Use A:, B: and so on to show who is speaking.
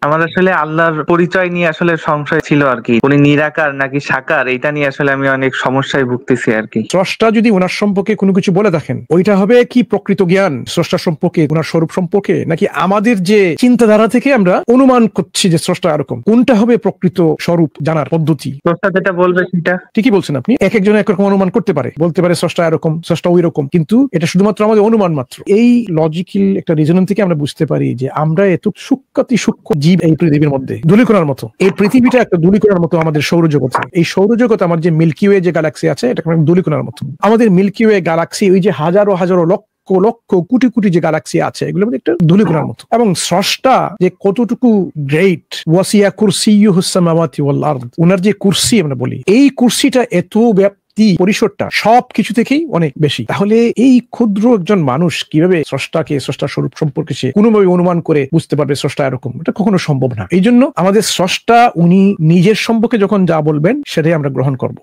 A: আমার আসলে আল্লাহর পরিচয় নিয়ে আসলে সংশয় ছিল আর কি, উনি নিরাকার নাকি সাকার, এটা নিয়ে আসলে আমি অনেক সমস্যায় ভুগতেছি আর কি।
B: স্রষ্টা যদি ওনার সম্পর্কে কোনো কিছু বলে থাকেন, ওইটা হবে কি প্রকৃত জ্ঞান স্রষ্টা সম্পর্কে, ওনার স্বরূপ সম্পর্কে, নাকি আমাদের যে চিন্তাধারা থেকে আমরা অনুমান করছি যে স্রষ্টা এরকম, কোনটা হবে প্রকৃত স্বরূপ জানার পদ্ধতি?
A: স্রষ্টা যেটা বলবে সেটা।
B: ঠিকই বলছেন আপনি, এক একজন একরকম অনুমান করতে পারে, বলতে পারে স্রষ্টা এরকম, স্রষ্টা ওই রকম, কিন্তু এটা শুধুমাত্র আমাদের অনুমান মাত্র। এই লজিক্যাল একটা রিজনিং থেকে আমরা বুঝতে পারি যে আমরা এত সূক্ষ্ম জীব এই পৃথিবীর মধ্যে, ধূলিকণার মতো। এই পৃথিবীটা একটা ধূলিকণার মতো আমাদের সৌরজগৎ। এই সৌরজগৎ, আমার যে মিল্কি ওয়ে যে গ্যালাক্সি আছে, এটা ধূলিকণার মতো। আমাদের মিল্কি ওয়ে গ্যালাক্সি, ওই যে হাজারো হাজারো লক্ষ লক্ষ কোটি কোটি যে গ্যালাক্সি আছে, এগুলোর মধ্যে একটা ধূলিকণার মতো। এবং স্রষ্টা যে কতটুকু গ্রেট, ওয়াসিয়া কুরসিয়্যুহুস সামাওয়াতি ওয়াল আরদ, ওনার যে কুরসি আমরা বলি, এই কুরসিটা এত পরিসরটা সবকিছু থেকেই অনেক বেশি। তাহলে এই ক্ষুদ্র একজন মানুষ কিভাবে স্রষ্টাকে, স্রষ্টার স্বরূপ সম্পর্কে সে কোনোভাবে অনুমান করে বুঝতে পারবে স্রষ্টা এরকম? এটা কখনো সম্ভব না। এই জন্য আমাদের স্রষ্টা উনি নিজের সম্পর্কে যখন যা বলবেন সেটাই আমরা গ্রহণ করব।